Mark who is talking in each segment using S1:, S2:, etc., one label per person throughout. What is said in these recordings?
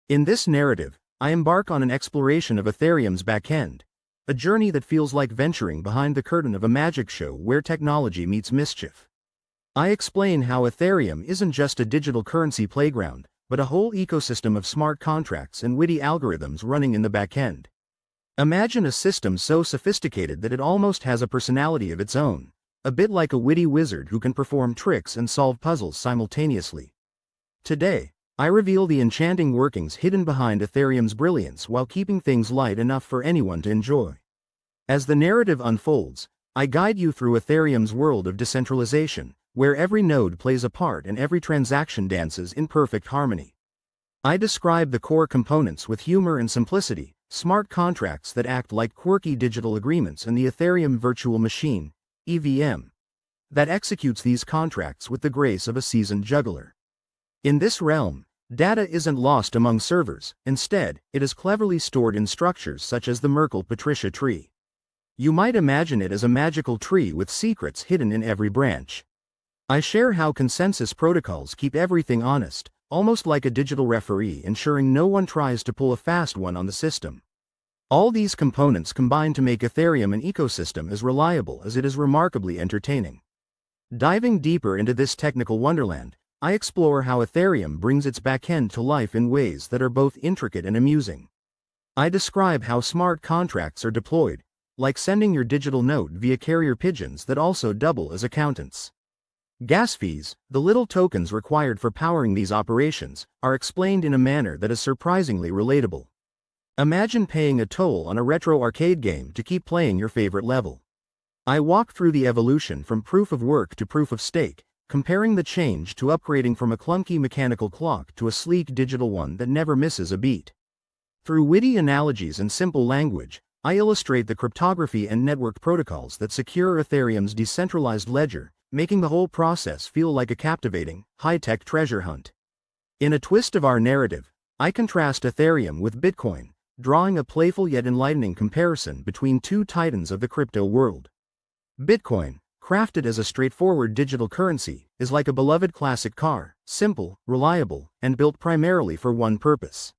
S1: In this narrative, I embark on an exploration of Ethereum's backend, a journey that feels like venturing behind the curtain of a magic show where technology meets mischief. I explain how Ethereum isn't just a digital currency playground, but a whole ecosystem of smart contracts and witty algorithms running in the backend. Imagine a system so sophisticated that it almost has a personality of its own, a bit like a witty wizard who can perform tricks and solve puzzles simultaneously. Today, I reveal the enchanting workings hidden behind Ethereum's brilliance while keeping things light enough for anyone to enjoy. As the narrative unfolds, I guide you through Ethereum's world of decentralization, where every node plays a part and every transaction dances in perfect harmony. I describe the core components with humor and simplicity, smart contracts that act like quirky digital agreements and the Ethereum virtual machine, EVM, that executes these contracts with the grace of a seasoned juggler. In this realm, data isn't lost among servers, instead, it is cleverly stored in structures such as the Merkle-Patricia tree. You might imagine it as a magical tree with secrets hidden in every branch. I share how consensus protocols keep everything honest, almost like a digital referee ensuring no one tries to pull a fast one on the system. All these components combine to make Ethereum an ecosystem as reliable as it is remarkably entertaining. Diving deeper into this technical wonderland, I explore how Ethereum brings its backend to life in ways that are both intricate and amusing. I describe how smart contracts are deployed, like sending your digital note via carrier pigeons that also double as accountants. Gas fees, the little tokens required for powering these operations, are explained in a manner that is surprisingly relatable. Imagine paying a toll on a retro arcade game to keep playing your favorite level. I walk through the evolution from proof of work to proof of stake, comparing the change to upgrading from a clunky mechanical clock to a sleek digital one that never misses a beat. Through witty analogies and simple language, I illustrate the cryptography and network protocols that secure Ethereum's decentralized ledger, making the whole process feel like a captivating, high-tech treasure hunt. In a twist of our narrative, I contrast Ethereum with Bitcoin, drawing a playful yet enlightening comparison between two titans of the crypto world. Bitcoin, crafted as a straightforward digital currency, is like a beloved classic car, simple, reliable, and built primarily for one purpose.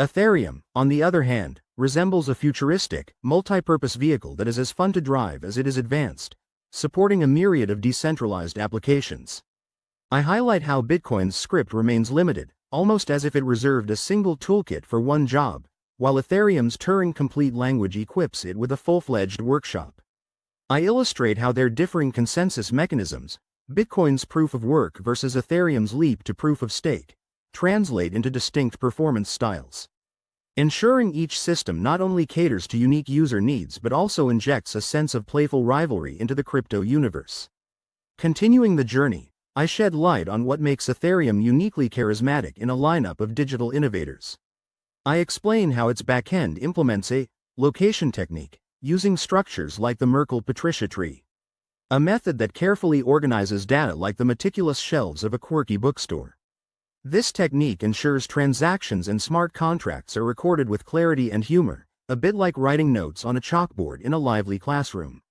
S1: Ethereum, on the other hand, resembles a futuristic, multi-purpose vehicle that is as fun to drive as it is advanced, supporting a myriad of decentralized applications. I highlight how Bitcoin's script remains limited, almost as if it reserved a single toolkit for one job, while Ethereum's Turing-complete language equips it with a full-fledged workshop. I illustrate how their differing consensus mechanisms, Bitcoin's proof of work versus Ethereum's leap to proof of stake, translate into distinct performance styles. Ensuring each system not only caters to unique user needs but also injects a sense of playful rivalry into the crypto universe. Continuing the journey, I shed light on what makes Ethereum uniquely charismatic in a lineup of digital innovators. I explain how its backend implements a location technique, using structures like the Merkle-Patricia tree, a method that carefully organizes data like the meticulous shelves of a quirky bookstore. This technique ensures transactions and smart contracts are recorded with clarity and humor, a bit like writing notes on a chalkboard in a lively classroom.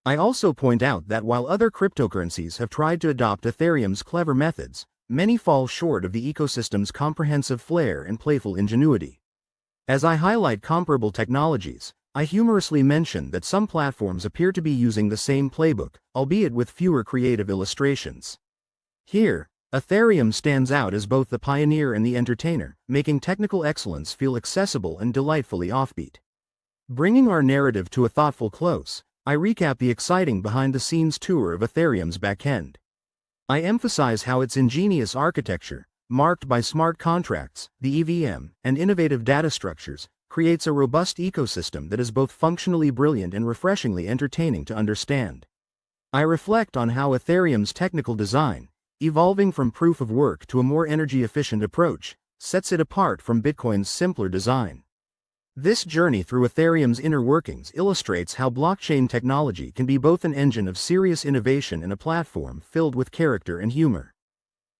S1: I also point out that while other cryptocurrencies have tried to adopt Ethereum's clever methods, many fall short of the ecosystem's comprehensive flair and playful ingenuity. As I highlight comparable technologies, I humorously mention that some platforms appear to be using the same playbook, albeit with fewer creative illustrations. Here, Ethereum stands out as both the pioneer and the entertainer, making technical excellence feel accessible and delightfully offbeat. Bringing our narrative to a thoughtful close, I recap the exciting behind-the-scenes tour of Ethereum's backend. I emphasize how its ingenious architecture, marked by smart contracts, the EVM, and innovative data structures, creates a robust ecosystem that is both functionally brilliant and refreshingly entertaining to understand. I reflect on how Ethereum's technical design, evolving from proof of work to a more energy-efficient approach, sets it apart from Bitcoin's simpler design. This journey through Ethereum's inner workings illustrates how blockchain technology can be both an engine of serious innovation and a platform filled with character and humor.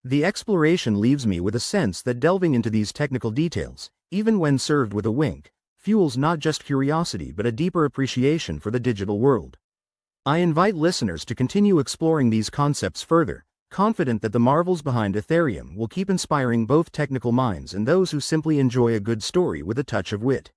S1: The exploration leaves me with a sense that delving into these technical details, even when served with a wink, fuels not just curiosity but a deeper appreciation for the digital world. I invite listeners to continue exploring these concepts further, confident that the marvels behind Ethereum will keep inspiring both technical minds and those who simply enjoy a good story with a touch of wit.